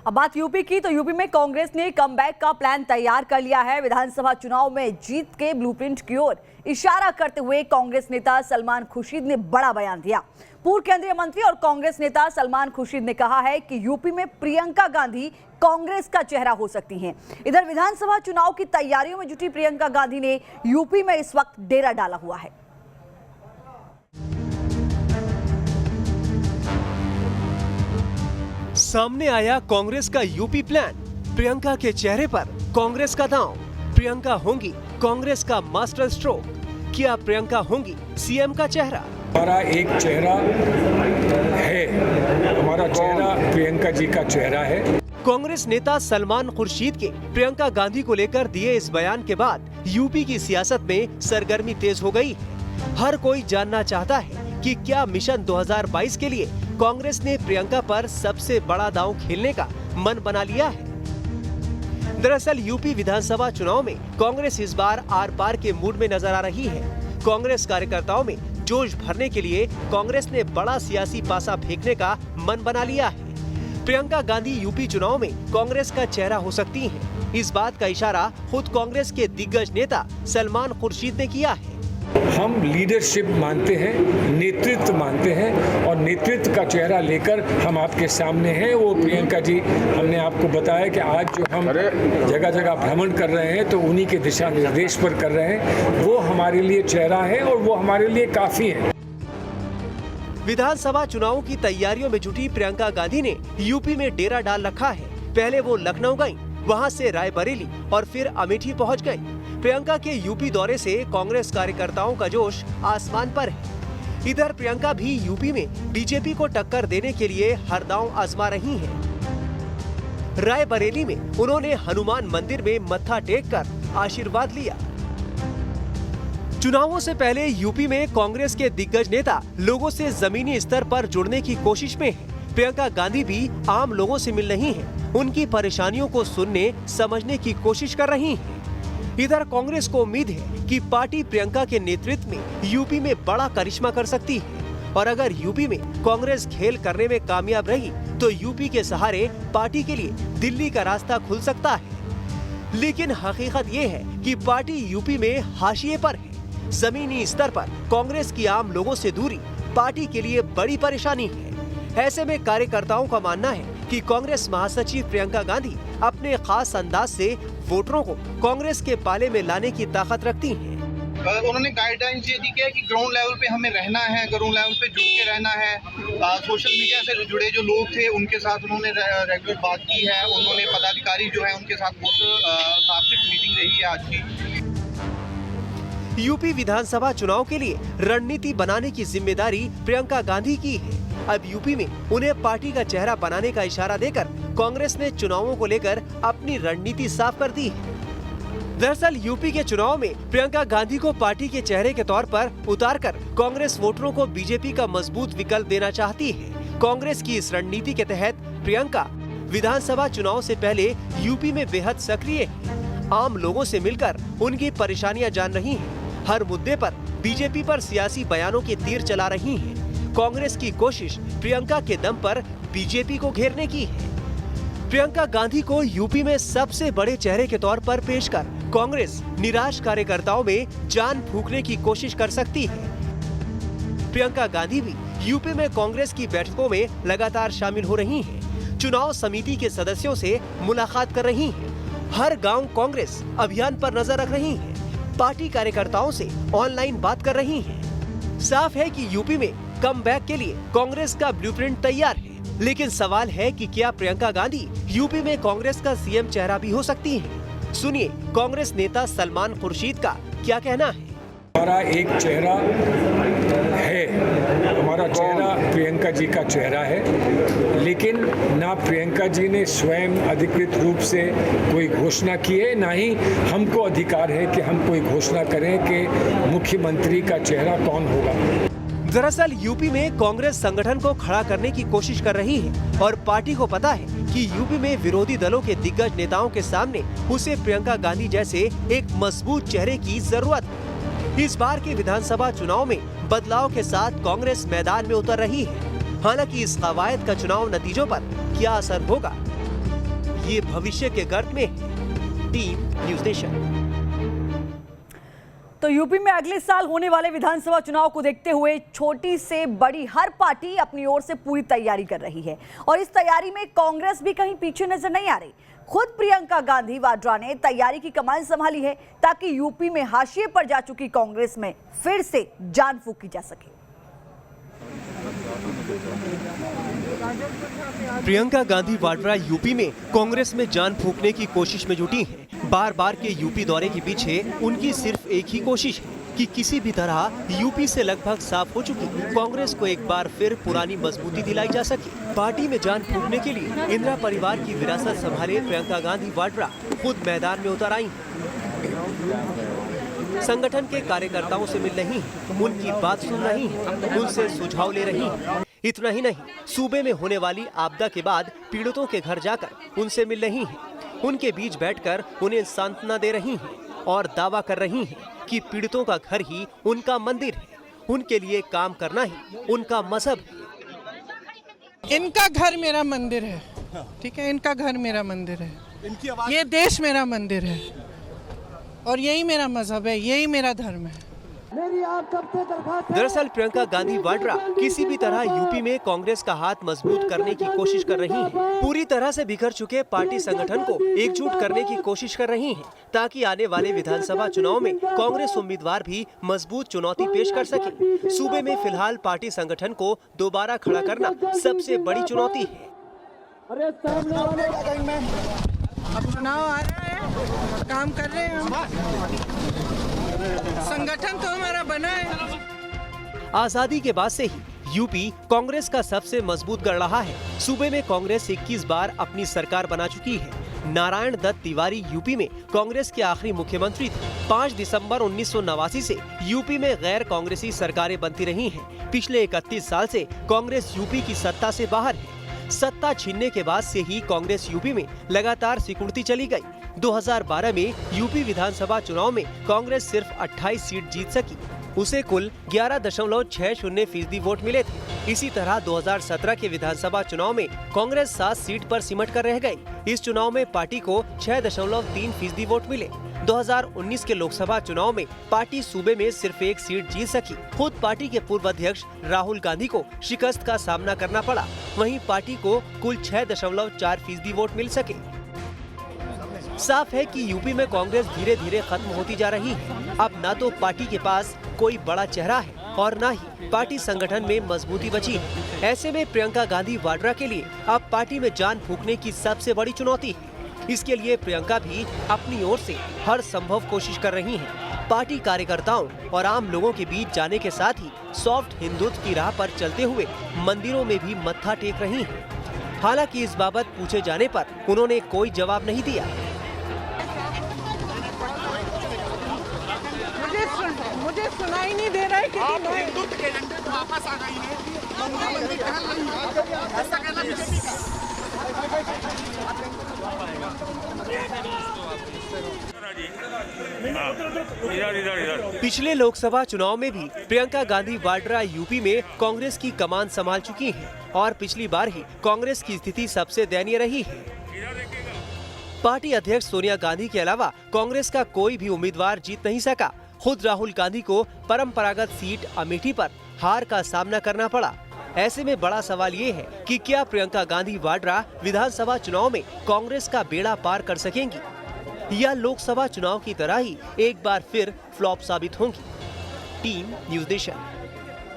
अब बात यूपी की, तो यूपी में कांग्रेस ने कमबैक का प्लान तैयार कर लिया है। विधानसभा चुनाव में जीत के ब्लूप्रिंट की ओर इशारा करते हुए कांग्रेस नेता सलमान खुर्शीद ने बड़ा बयान दिया। पूर्व केंद्रीय मंत्री और कांग्रेस नेता सलमान खुर्शीद ने कहा है कि यूपी में प्रियंका गांधी कांग्रेस का चेहरा हो सकती हैं। इधर विधानसभा चुनाव की तैयारियों में जुटी प्रियंका गांधी ने यूपी में इस वक्त डेरा डाला हुआ है। सामने आया कांग्रेस का यूपी प्लान। प्रियंका के चेहरे पर कांग्रेस का दांव। प्रियंका होंगी कांग्रेस का मास्टर स्ट्रोक। क्या प्रियंका होंगी सीएम का चेहरा? हमारा एक चेहरा है, हमारा चेहरा प्रियंका जी का चेहरा है। कांग्रेस नेता सलमान खुर्शीद के प्रियंका गांधी को लेकर दिए इस बयान के बाद यूपी की सियासत में सरगर्मी तेज हो गई है। हर कोई जानना चाहता है कि क्या मिशन 2022 के लिए कांग्रेस ने प्रियंका पर सबसे बड़ा दांव खेलने का मन बना लिया है। दरअसल यूपी विधानसभा चुनाव में कांग्रेस इस बार आर पार के मूड में नजर आ रही है। कांग्रेस कार्यकर्ताओं में जोश भरने के लिए कांग्रेस ने बड़ा सियासी पासा फेंकने का मन बना लिया है। प्रियंका गांधी यूपी चुनाव में कांग्रेस का चेहरा हो सकती हैं। इस बात का इशारा खुद कांग्रेस के दिग्गज नेता सलमान खुर्शीद ने किया है। हम लीडरशिप मानते हैं, नेतृत्व मानते हैं और नेतृत्व का चेहरा लेकर हम आपके सामने हैं। वो प्रियंका जी, हमने आपको बताया कि आज जो हम जगह जगह भ्रमण कर रहे हैं तो उन्हीं के दिशा निर्देश पर कर रहे हैं। वो हमारे लिए चेहरा है और वो हमारे लिए काफी है। विधानसभा चुनाव की तैयारियों में जुटी प्रियंका गांधी ने यूपी में डेरा डाल रखा है। पहले वो लखनऊ गईं, वहां से रायबरेली और फिर अमेठी पहुंच गईं। प्रियंका के यूपी दौरे से कांग्रेस कार्यकर्ताओं का जोश आसमान पर है। इधर प्रियंका भी यूपी में बीजेपी को टक्कर देने के लिए हर दांव आजमा रही हैं। रायबरेली में उन्होंने हनुमान मंदिर में मत्था टेककर आशीर्वाद लिया। चुनावों से पहले यूपी में कांग्रेस के दिग्गज नेता लोगों से जमीनी स्तर पर जुड़ने की कोशिश में है। प्रियंका गांधी भी आम लोगों से मिल रही हैं, उनकी परेशानियों को सुनने समझने की कोशिश कर रही हैं। इधर कांग्रेस को उम्मीद है कि पार्टी प्रियंका के नेतृत्व में यूपी में बड़ा करिश्मा कर सकती है और अगर यूपी में कांग्रेस खेल करने में कामयाब रही तो यूपी के सहारे पार्टी के लिए दिल्ली का रास्ता खुल सकता है। लेकिन हकीकत ये है कि पार्टी यूपी में हाशिए पर है। जमीनी स्तर पर कांग्रेस की आम लोगों से दूरी पार्टी के लिए बड़ी परेशानी है। ऐसे में कार्यकर्ताओं का मानना है कि कांग्रेस महासचिव प्रियंका गांधी अपने खास अंदाज से वोटरों को कांग्रेस के पाले में लाने की ताकत रखती हैं। उन्होंने गाइडलाइंस ये दी है कि ग्राउंड लेवल पे हमें रहना है, ग्राउंड लेवल पे जुड़ के रहना है। सोशल मीडिया से जुड़े जो लोग थे उनके साथ उन्होंने रेगुलर बात की है। उन्होंने पदाधिकारी जो है उनके साथ बहुत सार्थक मीटिंग रही है आज की। यूपी विधानसभा चुनाव के लिए रणनीति बनाने की जिम्मेदारी प्रियंका गांधी की है। अब यूपी में उन्हें पार्टी का चेहरा बनाने का इशारा देकर कांग्रेस ने चुनावों को लेकर अपनी रणनीति साफ कर दी है। दरअसल यूपी के चुनाव में प्रियंका गांधी को पार्टी के चेहरे के तौर पर उतारकर कांग्रेस वोटरों को बीजेपी का मजबूत विकल्प देना चाहती है। कांग्रेस की इस रणनीति के तहत प्रियंका विधानसभा चुनाव से पहले यूपी में बेहद सक्रिय है। आम लोगों से मिलकर उनकी परेशानियां जान रही हैं। हर मुद्दे पर बीजेपी पर सियासी बयानों के तीर चला रही हैं। कांग्रेस की कोशिश प्रियंका के दम पर बीजेपी को घेरने की है। प्रियंका गांधी को यूपी में सबसे बड़े चेहरे के तौर पर पेश कर कांग्रेस निराश कार्यकर्ताओं में जान फूंकने की कोशिश कर सकती है। प्रियंका गांधी भी यूपी में कांग्रेस की बैठकों में लगातार शामिल हो रही हैं। चुनाव समिति के सदस्यों से मुलाकात कर रही हैं। हर गांव कांग्रेस अभियान पर नजर रख रही है। पार्टी कार्यकर्ताओं से ऑनलाइन बात कर रही हैं। साफ है कि यूपी में कमबैक के लिए कांग्रेस का ब्लूप्रिंट तैयार है। लेकिन सवाल है कि क्या प्रियंका गांधी यूपी में कांग्रेस का सीएम चेहरा भी हो सकती हैं? सुनिए कांग्रेस नेता सलमान खुर्शीद का क्या कहना है। हमारा एक चेहरा है, हमारा चेहरा प्रियंका जी का चेहरा है। लेकिन ना प्रियंका जी ने स्वयं अधिकृत रूप से कोई घोषणा की है, ना ही हमको अधिकार है कि हम कोई घोषणा करें कि मुख्यमंत्री का चेहरा कौन होगा। दरअसल यूपी में कांग्रेस संगठन को खड़ा करने की कोशिश कर रही है और पार्टी को पता है कि यूपी में विरोधी दलों के दिग्गज नेताओं के सामने उसे प्रियंका गांधी जैसे एक मजबूत चेहरे की जरूरत है। इस बार के विधानसभा चुनाव में बदलाव के साथ कांग्रेस मैदान में उतर रही है। हालांकि इस कवायद का चुनाव नतीजों पर क्या असर होगा, ये भविष्य के गर्त में है। Team news nation. तो यूपी में अगले साल होने वाले विधानसभा चुनाव को देखते हुए छोटी से बड़ी हर पार्टी अपनी ओर से पूरी तैयारी कर रही है और इस तैयारी में कांग्रेस भी कहीं पीछे नजर नहीं आ रही। खुद प्रियंका गांधी वाड्रा ने तैयारी की कमान संभाली है ताकि यूपी में हाशिए पर जा चुकी कांग्रेस में फिर से जान फूंकी जा सके। प्रियंका गांधी वाड्रा यूपी में कांग्रेस में जान फूंकने की कोशिश में जुटी हैं। बार बार के यूपी दौरे के पीछे उनकी सिर्फ एक ही कोशिश है कि किसी भी तरह यूपी से लगभग साफ हो चुकी कांग्रेस को एक बार फिर पुरानी मजबूती दिलाई जा सके। पार्टी में जान फूंकने के लिए इंदिरा परिवार की विरासत संभाले प्रियंका गांधी वाड्रा खुद मैदान में उतर आई। संगठन के कार्यकर्ताओं से मिल रही हैं, उनकी बात सुन रही हैं, उनसे सुझाव ले रही हैं। इतना ही नहीं, सूबे में होने वाली आपदा के बाद पीड़ितों के घर जाकर उनसे मिल रही हैं, उनके बीच बैठकर उन्हें सांत्वना दे रही हैं और दावा कर रही हैं कि पीड़ितों का घर ही उनका मंदिर है, उनके लिए काम करना ही उनका मजहब है। इनका घर मेरा मंदिर है, ठीक है, इनका घर मेरा मंदिर है, ये देश मेरा मंदिर है और यही मेरा मजहब है, यही मेरा धर्म है। दरअसल प्रियंका गांधी वाड्रा किसी भी तरह यूपी में कांग्रेस का हाथ मजबूत करने की कोशिश कर रही हैं। पूरी तरह से बिखर चुके पार्टी संगठन को एकजुट करने की कोशिश कर रही हैं, ताकि आने वाले विधानसभा चुनाव में कांग्रेस उम्मीदवार भी मजबूत चुनौती पेश कर सके। सूबे में फिलहाल पार्टी संगठन को दोबारा खड़ा करना सबसे बड़ी चुनौती है। अब चुनाव आ रहा है, काम कर रहे हैं हम, संगठन तो हमारा बना है। आजादी के बाद से ही यूपी कांग्रेस का सबसे मजबूत गढ़ रहा है। सूबे में कांग्रेस 21 बार अपनी सरकार बना चुकी है। नारायण दत्त तिवारी यूपी में कांग्रेस के आखिरी मुख्यमंत्री थे। 5 दिसंबर 1989 से यूपी में गैर कांग्रेसी सरकारें बनती रही हैं। पिछले 31 साल से कांग्रेस यूपी की सत्ता से बाहर है। सत्ता छीनने के बाद से ही कांग्रेस यूपी में लगातार सिकुड़ती चली गई। 2012 में यूपी विधानसभा चुनाव में कांग्रेस सिर्फ 28 सीट जीत सकी। उसे कुल 11.60% वोट मिले थे। इसी तरह 2017 के विधानसभा चुनाव में कांग्रेस 7 सीट पर सिमट कर रह गई। इस चुनाव में पार्टी को 6.3% वोट मिले। 2019 के लोकसभा चुनाव में पार्टी सूबे में सिर्फ 1 सीट जीत सकी। खुद पार्टी के पूर्व अध्यक्ष राहुल गांधी को शिकस्त का सामना करना पड़ा। वहीं पार्टी को कुल 6.4% वोट मिल सके। साफ है कि यूपी में कांग्रेस धीरे धीरे खत्म होती जा रही है। अब न तो पार्टी के पास कोई बड़ा चेहरा है और न ही पार्टी संगठन में मजबूती बची है। ऐसे में प्रियंका गांधी वाड्रा के लिए अब पार्टी में जान फूंकने की सबसे बड़ी चुनौती है। इसके लिए प्रियंका भी अपनी ओर से हर संभव कोशिश कर रही हैं। पार्टी कार्यकर्ताओं और आम लोगों के बीच जाने के साथ ही सॉफ्ट हिंदुत्व की राह पर चलते हुए मंदिरों में भी मत्था टेक रही हैं। हालांकि इस बाबत पूछे जाने पर उन्होंने कोई जवाब नहीं दिया। मुझे सुनाई नहीं दे रहा है कि हिंदुत्व के झंडे पे वापस आ गई है। मंदिर ऐसा कहना बीजेपी का। पिछले लोकसभा चुनाव में भी प्रियंका गांधी वाड्रा यूपी में कांग्रेस की कमान संभाल चुकी हैं और पिछली बार ही कांग्रेस की स्थिति सबसे दयनीय रही है। पार्टी अध्यक्ष सोनिया गांधी के अलावा कांग्रेस का कोई भी उम्मीदवार जीत नहीं सका। खुद राहुल गांधी को परंपरागत सीट अमेठी पर हार का सामना करना पड़ा। ऐसे में बड़ा सवाल ये है कि क्या प्रियंका गांधी वाड्रा विधानसभा चुनाव में कांग्रेस का बेड़ा पार कर सकेंगी या लोकसभा चुनाव की तरह ही एक बार फिर फ्लॉप साबित होंगी। Team news nation.